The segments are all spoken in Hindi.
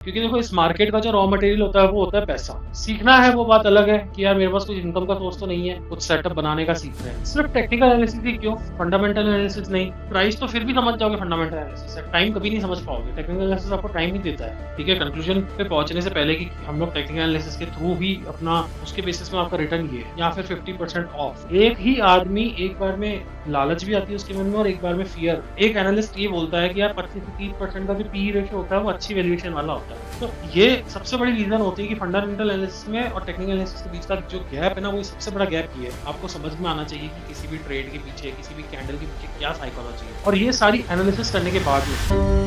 क्योंकि देखो इस मार्केट का जो रॉ मटेरियल होता है वो होता है पैसा। सीखना है वो बात अलग है कि यार मेरे पास कुछ इनकम का सोर्स तो नहीं है, कुछ सेटअप बनाने का सीख रहे हैं। सिर्फ टेक्निकल एनालिसिस ही क्यों, फंडामेंटल एनालिसिस नहीं? प्राइस तो फिर भी समझ जाओगे, फंडामेंटल एनालिसिस से टाइम कभी नहीं समझ पाओगे। टेक्निकल एनालिसिस आपको टाइम नहीं देता है, ठीक है, कंक्लूजन पे पहुंचने से पहले कि हम लोग टेक्निकल एनालिसिस के थ्रू ही अपना उसके बेसिस में आपका रिटर्न ये है या फिर 50% ऑफ। एक ही आदमी एक बार में लालच भी आती है उसके मन में और एक बार में फियर। एक एनालिस्ट ये बोलता है कि यार 25 से 30% का जो पी रेशियो होता है वो अच्छी वैल्यूएशन वाला होता है। तो ये सबसे बड़ी रीजन होती है कि फंडामेंटल एनालिसिस में और टेक्निकल एनालिसिस के बीच का जो गैप है ना, वो सबसे बड़ा गैप ये है। आपको समझ में आना चाहिए कि किसी भी ट्रेड के पीछे, किसी भी कैंडल के पीछे क्या साइकोलॉजी है, और ये सारी एनालिसिस करने के बाद में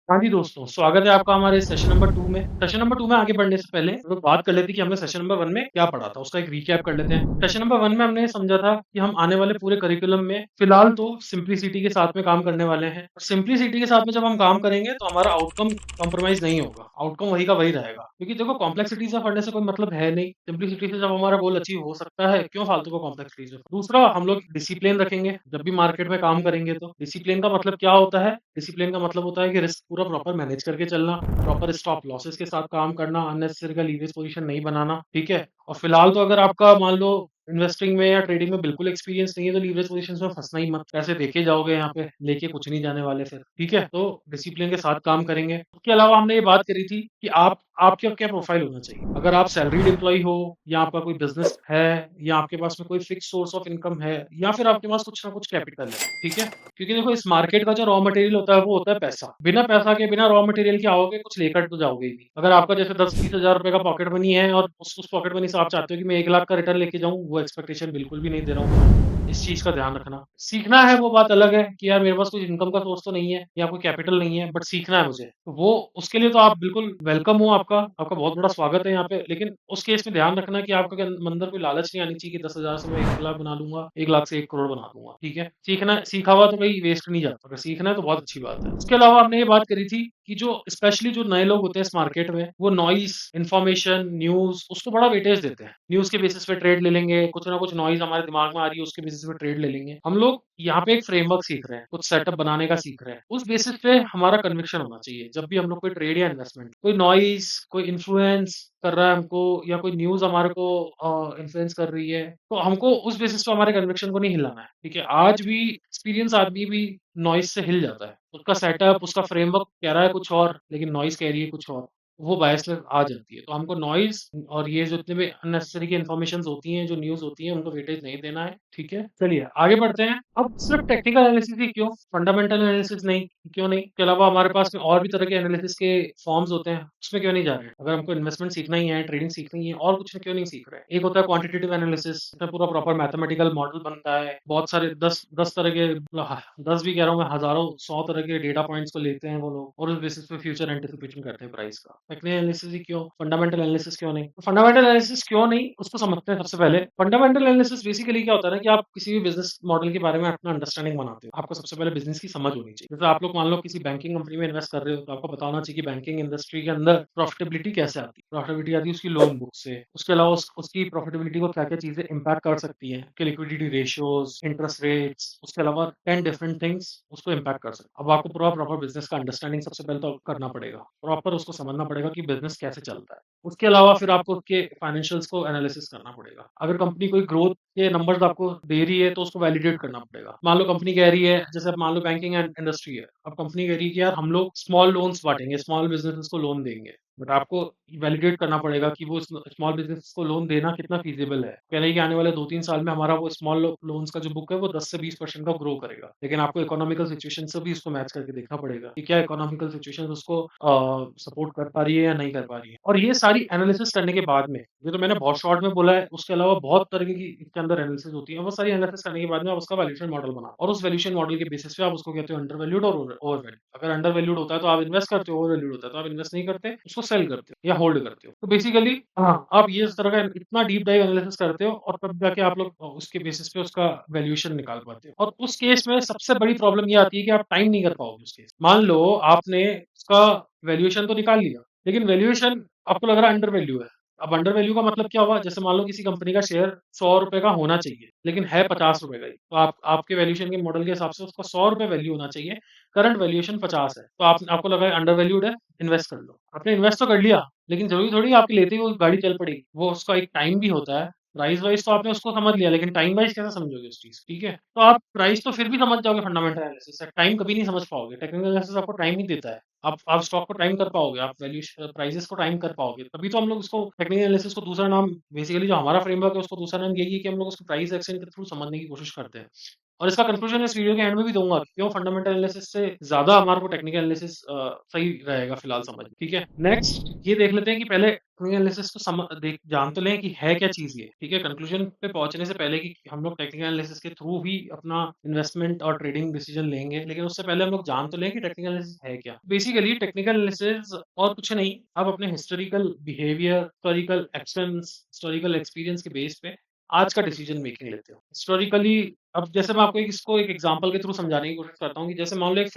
हाँ जी दोस्तों, स्वागत है आपका हमारे सेशन नंबर 2 में। सेशन नंबर 2 में आगे बढ़ने से पहले हम लोग बात कर लेते हैं कि हमने सेशन नंबर 1 में क्या पढ़ा था, उसका एक रिकैप कर लेते हैं। सेशन नंबर 1 में हमने समझा था कि हम आने वाले पूरे करिकुलम में फिलहाल तो सिंप्लिसिटी के साथ में काम करने वाले हैं। और सिंप्लिसिटी के साथ में जब हम काम करेंगे तो हमारा आउटकम कॉम्प्रोमाइज नहीं होगा, आउटकम वही का वही रहेगा। क्योंकि देखो कॉम्प्लेक्सिटी से पढ़ने से कोई मतलब है नहीं, सिंप्लिसिटी से जब हमारा गोल अचीव हो सकता है, क्यों फालतू को कॉम्प्लेक्सिटी से। दूसरा, हम लोग डिसिप्लिन रखेंगे जब भी मार्केट में काम करेंगे। तो डिसिप्लिन का मतलब क्या होता है? डिसिप्लिन का मतलब होता है कि रिस्क पूरा प्रॉपर मैनेज करके चलना, प्रॉपर स्टॉप लॉसेस के साथ काम करना, अननेसेसरी का लीवरेज पोजीशन नहीं बनाना, ठीक है। और फिलहाल तो अगर आपका मान लो इन्वेस्टिंग में या ट्रेडिंग में बिल्कुल एक्सपीरियंस नहीं है तो लीवरेज पोजीशंस में फंसना ही मत। पैसे देखे जाओगे यहाँ पे, लेके कुछ नहीं जाने वाले फिर, ठीक है। तो डिसिप्लिन के साथ काम करेंगे। उसके अलावा हमने ये बात करी थी कि आपका क्या प्रोफाइल होना चाहिए। अगर आप सैलरीड एम्प्लॉय हो, या आपका कोई बिजनेस है, या आपके पास में कोई फिक्स सोर्स ऑफ इनकम है, या फिर आपके पास कुछ ना कुछ कैपिटल है, ठीक है। क्योंकि देखो इस मार्केट का जो रॉ मटेरियल होता है वो होता है पैसा। बिना पैसा के, बिना रॉ मटेरियल के आओगे, कुछ लेकर तो जाओगे ही नहीं। अगर आपका जैसे 10-20 हजार रुपए का पॉकेट मनी है और उस पॉकेट मनी से आप चाहते हो कि मैं 1 लाख का रिटर्न लेके जाऊं, वो एक्सपेक्टेशन बिल्कुल भी नहीं दे रहा हूँ। इस चीज का ध्यान रखना। सीखना है वो बात अलग है कि यार मेरे पास कुछ इनकम का सोर्स तो नहीं है या कोई कैपिटल नहीं है, बट सीखना है मुझे, तो वो उसके लिए तो आप बिल्कुल वेलकम हो। आपका बहुत बड़ा स्वागत है यहाँ पे। लेकिन उस केस में ध्यान रखना कि आपके अंदर कोई लालच नहीं आनी चाहिए कि 10 हजार से मैं 1 लाख बना लूंगा, 1 लाख से 1 करोड़ बना दूंगा, ठीक है। सीखना, सीखा हुआ तो कहीं वेस्ट नहीं जाता। अगर सीखना है तो बहुत अच्छी बात है। उसके अलावा हमने ये बात करी थी कि जो स्पेशली जो नए लोग होते हैं इस मार्केट में, वो नॉइस, इन्फॉर्मेशन, न्यूज, उसको बड़ा वेटेज देते हैं। न्यूज के बेसिस पे ट्रेड ले लेंगे, कुछ ना कुछ नॉइज हमारे दिमाग में आ रही है उसके बेसिस पे ट्रेड ले लेंगे। हम लोग यहाँ पे एक फ्रेमवर्क सीख रहे हैं, कुछ सेटअप बनाने का सीख रहे हैं। उस बेसिस पे हमारा कन्विक्शन होना चाहिए जब भी हम लोग कोई ट्रेड या इन्वेस्टमेंट, कोई नॉइज, कोई इन्फ्लुएंस कर रहा है हमको, या कोई न्यूज हमारे को इन्फ्लुएंस कर रही है, तो हमको उस बेसिस पे हमारे कन्विक्शन को नहीं हिलाना है, ठीक है। आज भी एक्सपीरियंस आदमी भी नॉइज से हिल जाता है। उसका सेटअप, उसका फ्रेमवर्क कह रहा है कुछ और, लेकिन नॉइज कह रही है कुछ और, वो बायसनेस आ जाती है। तो हमको नॉइज और ये जो जितने भी अननेसेसरी की इन्फॉर्मेशन होती हैं, जो न्यूज़ होती है, उनको वेटेज नहीं देना है, ठीक है। चलिए आगे बढ़ते हैं। अब सिर्फ टेक्निकल एनालिसिस ही क्यों, फंडामेंटल एनालिसिस नहीं? क्यों नहीं? इसके अलावा हमारे पास में और भी तरह के एनालिसिस के फॉर्म्स होते हैं, उसमें क्यों नहीं जा रहे हैं? अगर हमको इन्वेस्टमेंट सीखना ही है, ट्रेडिंग सीखनी है, और कुछ क्यों नहीं सीख रहे हैं? एक होता है क्वांटिटेटिव एनालिसिस, इसमें पूरा प्रॉपर मैथमेटिकल मॉडल बनता है। बहुत सारे 10 तरह के, 10 भी कह रहा हूँ मैं, हजारों 100 तरह के डेटा पॉइंट्स को लेते हैं वो लोग, और उस बेसिस पे फ्यूचर एंटिसिपेशन करते हैं प्राइस का। टेक्निकल एनालिसिस ही क्यों, फंडामेंटल एनालिसिस क्यों नहीं? तो फंडामेंटल एनालिसिस क्यों नहीं, उसको समझते हैं सबसे पहले। फंडामेंटल एनालिसिस बेसिकली क्या होता है ना, कि आप किसी भी बिजनेस मॉडल के बारे में अपना अंडरस्टैंडिंग बनाते हो। आपको सबसे पहले बिजनेस की समझ होनी चाहिए। जैसे आप लोग मान लो किसी बैंकिंग कंपनी में इन्वेस्ट कर रहे हो, तो आपको पता होना चाहिए कि बैंकिंग इंडस्ट्री के अंदर प्रॉफिटेबिलिटी कैसे आती है। प्रॉफिटेबिलिटी आती है उसकी लोन बुक से। उसके अलावा उसकी प्रॉफिटेबिलिटी को क्या क्या चीजें इंपैक्ट कर सकती है, कि लिक्विडिटी रेशियोज, इंटरेस्ट रेट्स, उसके अलावा 10 डिफरेंट थिंग्स उसको इंपैक्ट कर सकते हैं। अब आपको पूरा प्रॉपर बिजनेस का अंडरस्टैंडिंग सबसे पहले तो करना पड़ेगा, प्रॉपर उसको समझना पड़ेगा कि बिजनेस कैसे चलता है। उसके अलावा फिर आपको उसके फाइनेंशियल्स को एनालिसिस करना पड़ेगा। अगर कंपनी कोई ग्रोथ के नंबर्स आपको दे रही है तो उसको वैलिडेट करना पड़ेगा। मान लो कंपनी कह रही है, जैसे अब मान लो बैंकिंग इंडस्ट्री है, अब कंपनी कह रही है कि यार हम लोग स्मॉल लोन्स बांटेंगे, स्मॉल बिजनेसेस को लोन देंगे, बट आपको वैलिडेट करना पड़ेगा कि वो स्मॉल बिजनेस को लोन देना कितना फीजिबल है। कह रहे हैं कि आने वाले 2-3 साल में हमारा वो स्मॉल लोन्स का जो बुक है वो 10 से 20% का ग्रो करेगा। लेकिन आपको इकोनॉमिकल सिचुएशन से भी उसको मैच करके देखना पड़ेगा कि क्या इकोनॉमिकल सिचुएशन उसको सपोर्ट कर पा रही है या नहीं कर पा रही है। और ये सारी एनालिसिस करने के बाद में, ये तो मैंने बहुत शॉर्ट में बोला है, उसके अलावा बहुत तरह की इसके अंदर एनालिसिस होती है। वो सारी एनालिसिस करने के बाद में आप उसका वैल्यूएशन मॉडल बनाओ, और उस वैल्यूएशन मॉडल के बेसिस पे आप उसको कहते हो अंडर वैल्यूड और ओवर वैल्यूड। अगर अंडर वैल्यूड होता है तो आप इन्वेस्ट करते हो, ओवर वैल्यूड होता है तो आप इन्वेस्ट नहीं करते, उसको सेल करते हो या होल्ड करते हो। तो बेसिकली हाँ, आप ये इस तरह का इतना डीप डाइव एनालिसिस करते हो, और तब जाके आप लोग उसके बेसिस पे उसका वैल्यूएशन निकाल पाते हो। और उस केस में सबसे बड़ी प्रॉब्लम ये आती है कि आप टाइम नहीं कर पाओगे उस केस। मान लो आपने उसका वैल्यूएशन तो निकाल लिया, लेकिन वैल्यूएशन आपको लग रहा है अंडर वैल्यू है, अब अंडर वैल्यू का मतलब क्या हुआ? जैसे मान लो किसी कंपनी का शेयर ₹100 का होना चाहिए, लेकिन है ₹50 का ही। तो आप आपके वैल्यूएशन के मॉडल के हिसाब से उसका ₹100 वैल्यू होना चाहिए, करंट वैल्यूएशन 50 है। तो आप आपको लगा अंडर वैल्यूड है, इन्वेस्ट कर लो। आपने इन्वेस्ट तो कर लिया, लेकिन ज़रूरी थोड़ी है आपके लेते ही वो गाड़ी चल पड़ेगी। वो उसका एक टाइम भी होता है। प्राइस वाइज़ तो आपने उसको समझ लिया, लेकिन टाइम वाइज़ कैसे समझोगे उस चीज़, ठीक है? तो आप प्राइस तो फिर भी समझ जाओगे फंडामेंटल एनालिसिस से, टाइम कभी नहीं समझ पाओगे। टेक्निकल एनालिसिस आपको टाइम ही देता है। आप स्टॉक को टाइम कर पाओगे, आप प्राइसेस को टाइम कर पाओगे। तभी तो हम लोग उसको टेक्निकल एनालिसिस को दूसरा नाम, बेसिकली जो हमारा फ्रेमवर्क है उसको दूसरा नाम यही है कि हम लोग उसको प्राइस एक्शन के थ्रू समझने की कोशिश करते हैं। और इसका कंक्लूजन इस वीडियो के एंड में भी दूंगा कि क्यों फंडामेंटल एनालिसिस से ज्यादा हमारे को टेक्निकल एनालिसिस सही रहेगा फिलहाल समझ, ठीक है? नेक्स्ट ये देख लेते हैं कि पहले टेक्निकल एनालिसिस को जान तो लें कि है क्या चीज ये, ठीक है? कंक्लूजन पे पहुंचने से पहले कि हम लोग टेक्निकल एनालिसिस के थ्रू ही अपना इन्वेस्टमेंट और ट्रेडिंग डिसीजन लेंगे, लेकिन उससे पहले हम लोग जान तो लें कि टेक्निकल एनालिसिस है क्या। बेसिकली टेक्निकल एनालिसिस और कुछ नहीं, आप अपने historical behaviour, historical actions, historical experience के बेस पे आज का डिसीजन मेकिंग लेते हो। हिस्टोरिकली अब जैसे मैं आपको इसको एक एग्जांपल के थ्रू समझाने की कोशिश करता हूँ कि जैसे मान लो एक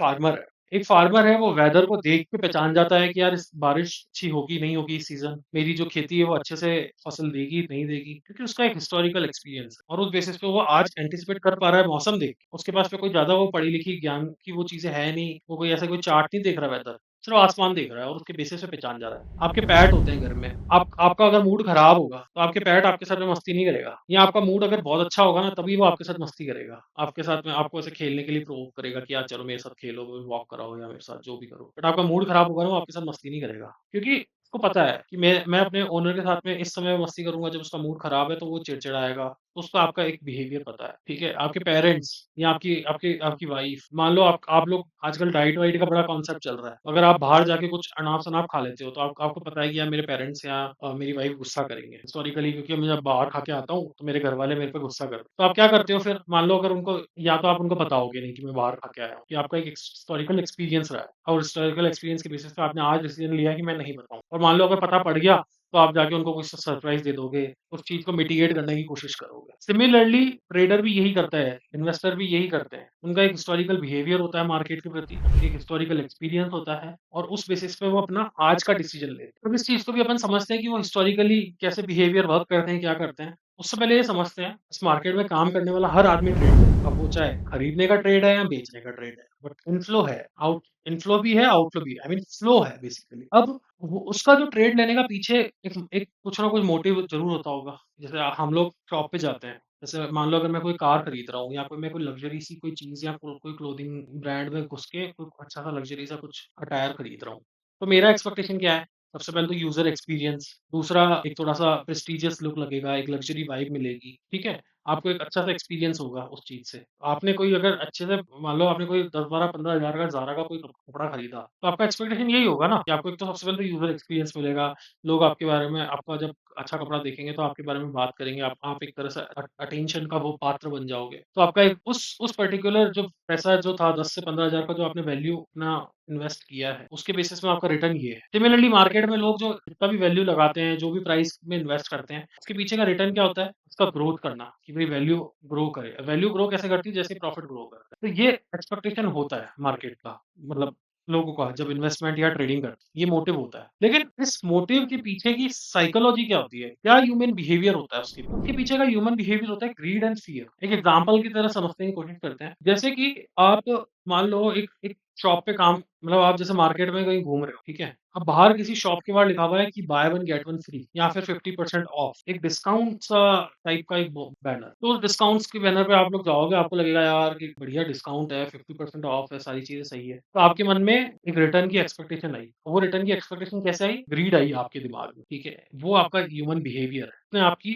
फार्मर है, वो वेदर को देख के पहचान जाता है कि यार इस बारिश अच्छी होगी नहीं होगी इस सीजन, मेरी जो खेती है वो अच्छे से फसल देगी नहीं देगी, क्योंकि उसका एक हिस्टोरिकल एक्सपीरियंस है और उस बेसिस पे वो आज एंटिसिपेट कर पा रहा है मौसम देख के। उसके पास पे कोई ज्यादा वो पढ़ी लिखी ज्ञान की वो चीजें है नहीं, वो कोई ऐसा कोई चार्ट नहीं देख रहा वेदर, सिर्फ आसमान देख रहा है और उसके बेसिस पे पहचान जा रहा है। आपके पैट होते हैं घर में, आपका अगर मूड खराब होगा तो आपके पैट आपके साथ में मस्ती नहीं करेगा, या आपका मूड अगर बहुत अच्छा होगा ना तभी वो आपके साथ मस्ती करेगा, आपके साथ में आपको ऐसे खेलने के लिए प्रोवोक करेगा कि यार चलो मेरे साथ खेलो, वॉक कराओ या मेरे साथ जो भी करो। बट आपका मूड खराब होगा ना, वो आपके साथ मस्ती नहीं करेगा, क्योंकि उसको पता है कि मैं अपने ओनर के साथ में इस समय मस्ती करूंगा जब उसका मूड खराब है, तो वो चिड़चिड़ाएगा। तो उसको आपका एक बिहेवियर पता है, ठीक है? आपके पेरेंट्स या आपकी आपकी आपकी वाइफ, मान लो आप लोग आजकल डाइट वाइट का बड़ा कॉन्सेप्ट चल रहा है। अगर आप बाहर जाके कुछ अनाप-शनाप खा लेते हो तो आपको पता है कि यार मेरे पेरेंट्स या मेरी वाइफ गुस्सा करेंगे। हिस्टोरिकली क्योंकि मैं जब बाहर खा के आता हूँ तो मेरे घर वाले मेरे पे गुस्सा करते हैं। तो आप क्या करते हो फिर? मान लो अगर उनको, या तो आप उनको बताओगे नहीं कि मैं बाहर खा के आया हूँ, कि आपका एक हिस्टोरिकल एक्सपीरियंस रहा है और हिस्टोरिकल एक्सपीरियंस के बेसिस पे आपने आज डिसीजन लिया है कि मैं नहीं बताऊँ। और मान लो अगर पता पड़ गया तो आप जाके उनको कुछ सरप्राइज़ दे दोगे, उस चीज़ को मिटिगेट करने की कोशिश करोगे। सिमिलरली ट्रेडर भी यही करता है, इन्वेस्टर भी यही करते हैं। उनका एक हिस्टोरिकल बिहेवियर होता है मार्केट के प्रति, एक हिस्टोरिकल एक्सपीरियंस होता है और उस बेसिस पे वो अपना आज का डिसीजन लेते हैं। अब इस चीज़ को भी अपन समझते हैं कि वो हिस्टोरिकली कैसे बिहेवियर वर्क करते हैं, क्या करते हैं। उससे पहले ये समझते हैं, इस मार्केट में काम करने वाला हर आदमी ट्रेड है। अब वो चाहे खरीदने का ट्रेड है या बेचने का ट्रेड है। बट इनफ्लो है, आउट इनफ्लो भी है, आउटफ्लो भी है। आई मीन फ्लो है बेसिकली। अब वो उसका जो ट्रेड लेने का पीछे एक एक कुछ ना कुछ मोटिव ज़रूर होता होगा। जैसे हम लोग शॉप पे जाते हैं। जैसे मान लो अगर मैं कोई कार खरीद रहा हूँ या मैं कोई लग्ज़री सी कोई चीज़ या कोई क्लोथिंग ब्रांड में घुस के कोई अच्छा सा लग्ज़री सा कुछ अटायर खरीद रहा हूँ। तो मेरा एक्सपेक्टेशन क्या है? सबसे पहले तो यूज़र एक्सपीरियंस, दूसरा एक थोड़ा-सा प्रेस्टीजियस लुक लगेगा, एक लग्ज़री वाइब मिलेगी, ठीक है? आपको एक अच्छा-सा एक्सपीरियंस होगा उस चीज़ से। आपने कोई अगर अच्छे से, मान लो आपने कोई 10, 12, 15 हज़ार का ज़ारा का कोई कपड़ा खरीदा, तो आपका एक्सपेक्टेशन यही होगा ना कि आपको एक तो सबसे पहले तो यूज़र एक्सपीरियंस मिलेगा। लोग आपके बारे में, आपका जब अच्छा कपड़ा देखेंगे तो आपके बारे में बात करेंगे। आप एक तरह से अटेंशन का वो पात्र बन जाओगे। तो आपका एक उस पर्टिकुलर जो पैसा जो था 10 से 15 हज़ार का जो आपने वैल्यू अपना इन्वेस्ट किया है, उसके बेसिस में आपका रिटर्न ये है। सिमिलरली मार्केट में लोग जो जितना भी वैल्यू लगाते हैं, जो भी प्राइस में इन्वेस्ट करते हैं, उसके पीछे का रिटर्न क्या होता है? उसका ग्रोथ करना, कि भाई वैल्यू ग्रो करे। वैल्यू ग्रो कैसे करती है? जैसे प्रॉफिट ग्रो करता है। तो ये एक्सपेक्टेशन होता है मार्केट का, मतलब लोगों का जब इन्वेस्टमेंट या ट्रेडिंग करते हैं, ये मोटिव होता है। लेकिन इस मोटिव के पीछे की साइकोलॉजी क्या होती है? क्या ह्यूमन बिहेवियर होता है उसके पीछे का ह्यूमन बिहेवियर होता है ग्रीड एंड फियर। एक एग्जांपल की तरह समझने की कोशिश करते हैं। जैसे कि आप मान लो एक एक शॉप पे काम, मतलब आप जैसे मार्केट में कहीं घूम रहे हो, ठीक है? अब बाहर किसी शॉप के बाहर लिखा हुआ है कि by one get one free या फिर 50% ऑफ, एक डिस्काउंट सा टाइप का एक बैनर। तो उस डिस्काउंट्स के बैनर पे आप लोग जाओगे, आपको लगेगा यार कि बढ़िया डिस्काउंट है, 50% ऑफ है, सारी चीजें सही है। तो आपके मन में एक रिटर्न की एक्सपेक्टेशन आई। वो रिटर्न की एक्सपेक्टेशन कैसे आई? ग्रीड आई आपके दिमाग में, ठीक है? वो आपका ह्यूमन बिहेवियर है, उसने आपकी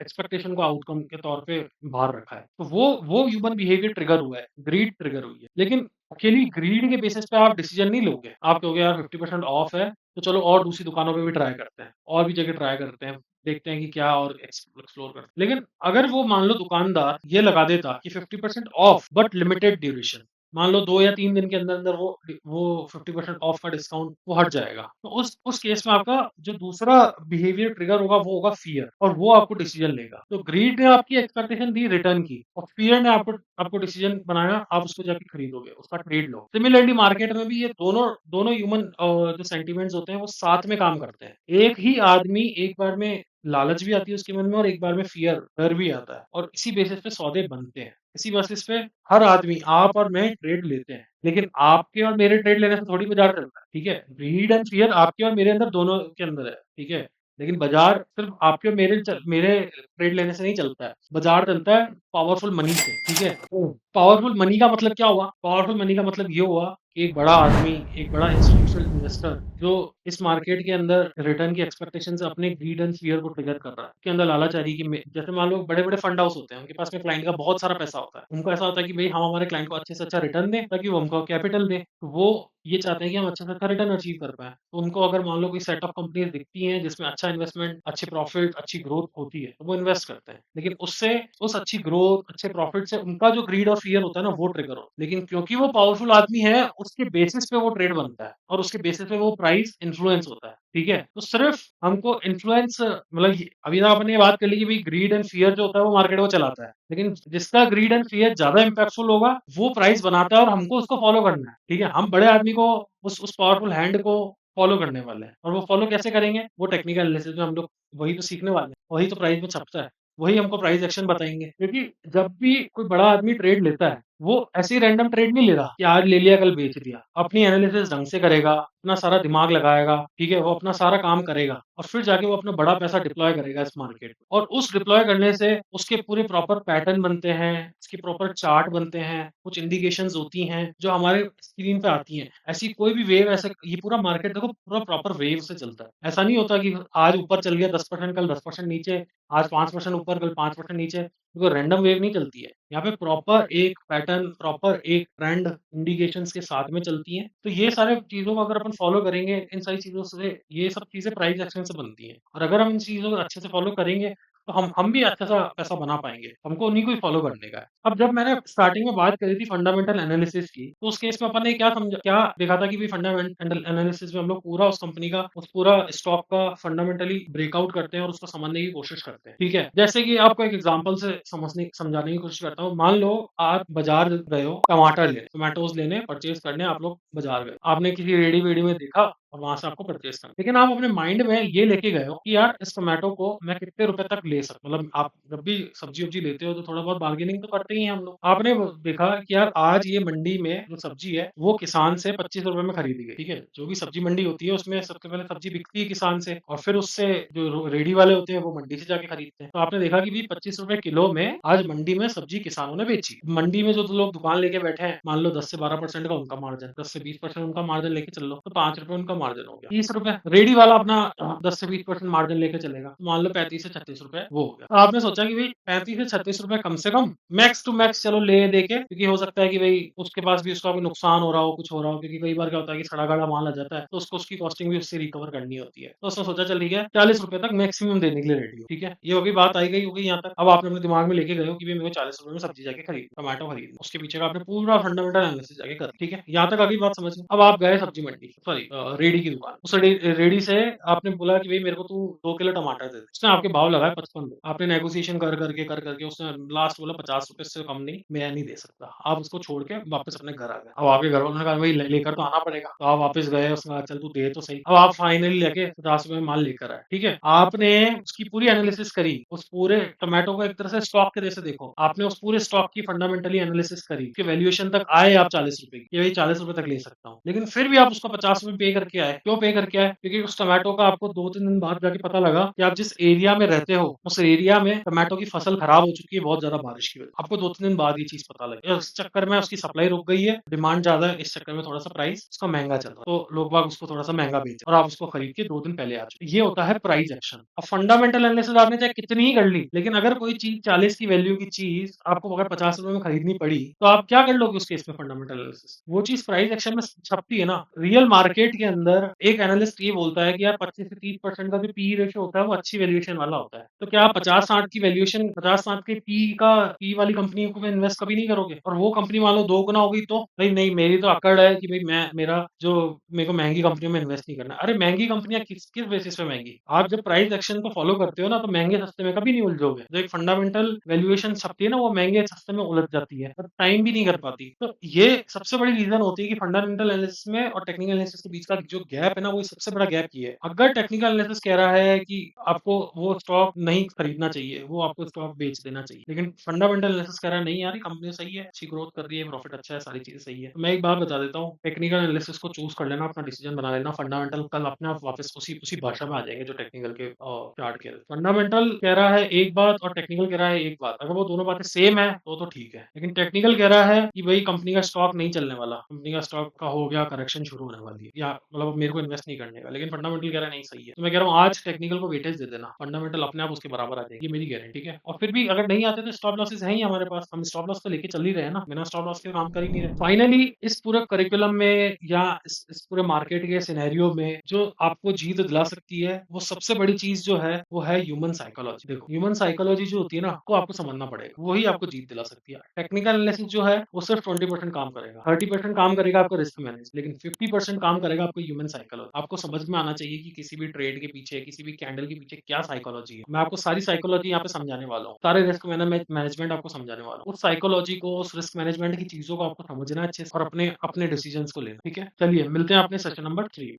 एक्सपेक्टेशन को आउटकम के तौर पे बाहर रखा है। तो वो ह्यूमन बिहेवियर ट्रिगर हुआ है, ग्रीड ट्रिगर हुई है। लेकिन अकेली ग्रीड के बेसिस पे आप डिसीजन नहीं लोगे। आप कहोगे यार 50% ऑफ है, तो चलो और दूसरी दुकानों पे भी ट्राई करते हैं, और भी जगह ट्राई करते हैं, देखते हैं कि क्या और एक्सप्लोर करते हैं। लेकिन अगर वो मान लो दुकानदार ये लगा देता कि 50% ऑफ बट लिमिटेड ड्यूरेशन, मान लो 2 या 3 दिन के अंदर-अंदर वो 50% ऑफ का डिस्काउंट वो हट जाएगा। तो उस केस में आपका जो दूसरा बिहेवियर ट्रिगर होगा वो होगा फ़ियर, और वो आपको डिसीज़न लेगा। तो ग्रीड ने आपकी एक्सपेक्टेशन दी रिटर्न की, और फ़ियर ने आपको आपको डिसीज़न बनाया, आप उसको जाके खरीदोगे, उसका ट्रेड लो। सिमिलरली मार्केट में भी ये दोनों दोनों ह्यूमन जो सेंटिमेंट्स होते हैं वो साथ में काम करते हैं। एक ही आदमी एक बार में लालच भी आती है उसके मन में, और एक बार में फ़ियर, डर भी आता है, और इसी बेसिस पे सौदे बनते हैं। इसी बेसिस पे हर आदमी, आप और मैं, ट्रेड लेते हैं। लेकिन आपके और मेरे ट्रेड लेने से थोड़ी बाज़ार चलता है, ठीक है? ग्रीड एंड फ़ियर आपके और मेरे अंदर, दोनों के अंदर है, ठीक है? लेकिन बाज़ार सिर्फ़ आपके और मेरे ट्रेड लेने से नहीं चलता है। बाज़ार चलता है पावरफुल मनी से, ठीक है? पावरफुल मनी का मतलब क्या हुआ? पावरफुल मनी का मतलब ये हुआ कि एक बड़ा आदमी, एक बड़ा इंस्टीट्यूशनल इन्वेस्टर, जो इस मार्केट के अंदर रिटर्न की एक्सपेक्टेशन से अपने ग्रीड एंड फ़ियर को ट्रिगर कर रहा है। उसके अंदर लालच आ रही है कि जैसे मान लो बड़े-बड़े फंड हाउस होते हैं, उनके पास में क्लाइंट का बहुत सारा पैसा होता है। उनको ऐसा होता है कि भई हम हमारे क्लाइंट को अच्छे से अच्छा रिटर्न दें, ताकि वो हमको कैपिटल दें। तो वो ये चाहते हैं कि हम अच्छा से अच्छा रिटर्न अचीव कर पाएँ। तो उनको अगर मान लो कोई सेट ऑफ कंपनीज़ दिखती हैं जिसमें अच्छा इन्वेस्टमेंट, अच्छे प्रॉफिट, अच्छी ग्रोथ होती है, तो वो इन्वेस्ट करते हैं। लेकिन उससे, उस अच्छी ग्रोथ, अच्छे प्रॉफिट से उनका जो ग्रीड और फ़ियर होता है ना, वो ट्रिगर हो। लेकिन क्योंकि वो पावरफुल आदमी है, उसके बेसिस पे वो ट्रेड बनता है, और उसके बेसिस पे वो प्राइस इन्फ्लुएंस होता है, ठीक है? तो सिर्फ हमको इन्फ्लुएंस, मतलब ये अभी तक आपने ये बात कर ली कि भई ग्रीड एंड फ़ियर जो होता है वो मार्केट को चलाता है। लेकिन जिसका ग्रीड एंड फ़ियर ज़्यादा इम्पैक्टफुल होगा, वो प्राइस बनाता है, और हमको उसको फ़ॉलो करना है, ठीक है? हम बड़े आदमी को, उस पावरफुल हैंड को फ़ॉलो करने वाले हैं, और वो फ़ॉलो कैसे करेंगे? वो टेक्निकल एनालिसिस में हम लोग वही तो सीखने वाले हैं, वही तो प्राइस में छपता है, वही हमको प्राइस एक्शन बताएँगे। क्योंकि जब भी कोई बड़ा आदमी ट्रेड लेता है, वो ऐसे ही रैंडम ट्रेड नहीं ले रहा कि आज ले लिया, कल बेच दिया। अपनी एनालिसिस ढंग से करेगा, अपना सारा दिमाग लगाएगा, ठीक है? वो अपना सारा काम करेगा, और फिर जाके वो अपना बड़ा पैसा डिप्लॉय करेगा इस मार्केट में। और उस डिप्लॉय करने से उसके पूरे प्रॉपर पैटर्न बनते हैं, उसके प्रॉपर चार्ट बनते हैं, कुछ इंडिकेशंस होती हैं, जो हमारे स्क्रीन पे आती हैं। ऐसी कोई भी वेव, ऐसे ये पूरा मार्केट देखो पूरा प्रॉपर वेव से चलता है। ऐसा नहीं होता कि आज ऊपर चल गया 10%, कल 10% नीचे, आज 5% ऊपर, कल 5% नीचे। देखो रैंडम वेव नहीं चलती है। यहाँ पे प्रॉपर एक पैटर्न, प्रॉपर एक ट्रेंड, इंडिकेशंस के साथ में चलती हैं। तो ये सारे चीज़ों को अगर अपन फॉलो करेंगे, इन सारी चीज़ों से, ये सब चीज़ें प्राइस एक्शन से बनती हैं। और अगर हम इन चीज़ों को अच्छे से फॉलो करेंगे, तो हम भी अच्छा-सा पैसा बना पाएँगे। हमको उन्हीं को ही फॉलो करने का है। अब जब मैंने स्टार्टिंग में बात करी थी फंडामेंटल एनालिसिस की, तो उस केस में अपन ने क्या देखा था कि भई फंडामेंटल एनालिसिस में हम लोग पूरा उस कंपनी का, उस पूरा स्टॉक का फंडामेंटली ब्रेकआउट करते हैं, और उसको समझने की कोशिश करते हैं। ठीक है? जैसे कि आपको एक एग्ज़ाम्पल से समझाने की कोशिश करता हूँ। मान लो आप बाज़ार गए हो टमाटर लेने, टोमेटोज़ लेने, परचेज़ करने आप लोग बाज़ार गए। आपने किसी रेडी-वेडी में देखा, और वहाँ से आपको परचेज़ करना है। लेकिन आप अपने माइंड में ये लेके गए हो कि यार इस टोमेटो को मैं कितने रुपए तक ले सकता, मतलब आप जब भी सब्ज़ी-वब्ज़ी लेते हो तो थोड़ा बहुत बार्गेनिंग तो करते ही हैं हम लोग। आपने वो देखा कि यार आज ये मंडी में जो सब्ज़ी है वो किसान से ₹25 में खरीदी गई, ठीक है? जो भी सब्ज़ी मंडी होती है उसमें सबसे पहले सब्ज़ी बिकती है किसान से, और फिर उससे जो रेडी वाले होते हैं वो मंडी से जाके खरीदते हैं। तो आपने देखा कि भई ₹25 किलो में आज मंडी में सब्ज़ी किसानों ने बेची। मंडी में जो लोग दुकान लेके बैठे हैं, मान लो 10 से 12% का उनका मार्जिन, 10 से 20% उनका मार्जिन लेके चल लो, तो ₹5 उनका मार्जिन हो गया। ₹30 रेडी वाला अपना 10 से 20% मार्जिन लेके चलेगा, तो मान लो ₹35 से ₹36 वो हो गया। तो आपने सोचा कि भई ₹35 से ₹36 कम से कम मैक्स टू मैक्स चलो ले दे के, क्योंकि हो सकता है कि भई उसके पास भी उसका कोई नुकसान हो रहा हो, कुछ हो रहा हो, क्योंकि कई बार क्या होता है कि सड़ा-गला माल आ जाता है, तो उसको उसकी कॉस्टिंग भी उससे रिकवर करनी होती है। तो उसने सोचा चल ठीक है, ₹40 तक मैक्सिमम देने के लिए रेडी हो, ठीक है? ये हो गई बात, आई गई हो गई यहाँ तक। अब आपने अपने दिमाग में लेके गए हो कि भई मेरे को ₹40 में सब्ज़ी जाके टमाटो खरीदना। उसके पीछे का आपने पूरा फंडामेंटल एनालिसिस जाके करा, ठीक है? यहाँ तक आ गई बात समझ में। अब आप गए सब्ज़ी मंडी, सॉरी रेडी की दुकान। उस रेडी से आपने बोला कि भई मेरे को तू 2 किलो टमाटर दे दे। उसने आपके भाव लगाए 55। आपने नेगोशिएशन कर करके उसने लास्ट बोला ₹50 से कम नहीं, मैं नहीं दे सकता। आप उसको छोड़ के वापस अपने घर आ गए। अब आपके घर वालों ने कहा भई लेकर तो आना पड़ेगा। तो आप वापस गए, उसने कहा चल तू दे तो सही। अब आप फाइनली लेके ₹50 में माल लेकर आए, ठीक है? आपने उसकी पूरी एनालिसिस करी, उस पूरे टोमेटो को एक तरह से स्टॉक के जैसे देखो। आपने उस पूरे स्टॉक की फंडामेंटली एनालिसिस करी कि वैल्यूएशन तक आए आप ₹40 की, ये भई ₹40 तक ले सकता हूँ। लेकिन फिर भी आप उसको ₹50 पे करके आए। क्यों पे करके आए? क्योंकि उस टोमेटो का आपको 2-3 दिन बाद जाके पता लगा कि आप जिस एरिया में रहते हो, उस एरिया में टोमेटो की फसल खराब हो चुकी है बहुत ज़्यादा बारिश की वजह से। आपको 2-3 दिन बाद ये चीज़ पता लगी। इस चक्कर में उसकी सप्लाई रुक गई है, डिमांड ज़्यादा है, इस चक्कर में थोड़ा-सा प्राइस उसका महँगा चल रहा है। तो लोग बाग उसको थोड़ा-सा महँगा बेच रहे हैं, और आप उसको खरीद के 2 दिन पहले आ चुके। ये होता है प्राइस एक्शन। अब फंडामेंटल एनालिसिस आपने चाहे कितनी ही कर ली, लेकिन अगर कोई चीज़ 40 की वैल्यू की चीज़ आपको अगर ₹50 में खरीदनी पड़ी, तो आप क्या कर लोगे उस केस में फंडामेंटल एनालिसिस? वो चीज़ प्राइस एक्शन में छपती है ना। रियल मार्केट के अंदर अंदर एक एनालिस्ट ये बोलता है कि यार 25 से 30% का जो पी रेशियो होता है वो अच्छी वैल्यूएशन वाला होता है। तो क्या आप 50-60 की वैल्यूएशन 50-60 के पी वाली कंपनी को इन्वेस्ट कभी नहीं करोगे? और वो कंपनी मान लो 2 गुना हो गई तो? भई नहीं, मेरी तो अकड़ है कि भई मैं मेरा जो मेरे को महँगी कंपनियों में इन्वेस्ट नहीं करना। अरे महँगी कंपनियाँ किस किस बेसिस पे महँगी? आप जब प्राइस एक्शन को फॉलो करते हो ना तो महँगे सस्ते में कभी नहीं उलझोगे। जो एक फंडामेंटल वैल्यूएशन छपती है ना वो महँगे सस्ते में उलझ जाती है और टाइम भी नहीं कर पाती। तो ये सबसे बड़ी रीज़न होती है कि फंडामेंटल एनालिसिस में और टेक्निकल एनालिसिस के बीच का जो गैप है ना वो सबसे बड़ा गैप ये है। अगर टेक्निकल एनालिसिस कह रहा है कि आपको वो स्टॉक नहीं खरीदना चाहिए, वो आपको स्टॉक बेच देना चाहिए। लेकिन फंडामेंटल एनालिसिस कह रहा है नहीं यार ये कंपनी सही है, अच्छी ग्रोथ कर रही है, प्रॉफिट अच्छा है, सारी चीज़ें सही है। तो मैं एक बात बता देता हूँ, टेक्निकल एनालिसिस को चूज़ कर लेना, अपना डिसीजन बना लेना, फंडामेंटल कल अपने आप वापस उसी उसी भाषा में आ जाएँगे जो टेक्निकल के चार्ट कह रहे हैं। फंडामेंटल कह रहा है एक बात और टेक्निकल कह रहा है एक बात। अगर वो दोनों बातें सेम है तो ठीक है। लेकिन टेक्निकल कह रहा है कि भई कंपनी का स्टॉक नहीं चलने वाला, कंपनी का स्टॉक का हो गया, करेक्शन शुरू होने वाली है या मतलब अब मेरे को इन्वेस्ट नहीं करने का। लेकिन फंडामेंटल कह रहा है नहीं सही है। तो मैं कह रहा हूँ आज टेक्निकल को वेटेज दे देना, फंडामेंटल अपने आप उसके बराबर आ जाएगी, ये मेरी गारंटी है। और फिर भी अगर नहीं आते तो स्टॉप लॉसेस हैं ही हमारे पास, हम स्टॉप लॉस तो लेके चल ही रहे हैं ना, बिना स्टॉप लॉस के काम कर ही नहीं रहे। फाइनली इस पूरे करिकुलम में या इस पूरे मार्केट के सिनेरियो में जो आपको जीत दिला सकती है, वो सबसे बड़ी चीज़ जो है, वो है ह्यूमन साइकोलॉजी। देखो, ह्यूमन साइकोलॉजी जो होती है ना, वो आपको समझना पड़ेगा, वही आपको जीत दिला सकती है। टेक्निकल एनालिसिस जो है, वो सिर्फ 20% काम करेगा, 30% काम करेगा आपका रिस्क मैनेज, लेकिन 50% काम करेगा आपको ह्यूमन साइकोलॉजी। आपको समझ में आना चाहिए कि किसी भी ट्रेड के पीछे, किसी भी कैंडल के पीछे क्या साइकोलॉजी है। मैं आपको सारी साइकोलॉजी यहाँ पे समझाने वाला हूँ, सारे रिस्क मैनेजमेंट आपको समझाने वाला हूँ। उस साइकोलॉजी को, उस रिस्क मैनेजमेंट की चीज़ों को आपको समझना है अच्छे से और अपने अपने डिसीजंस को लेना, ठीक है? चलिए मिलते हैं अपने सेशन नंबर 3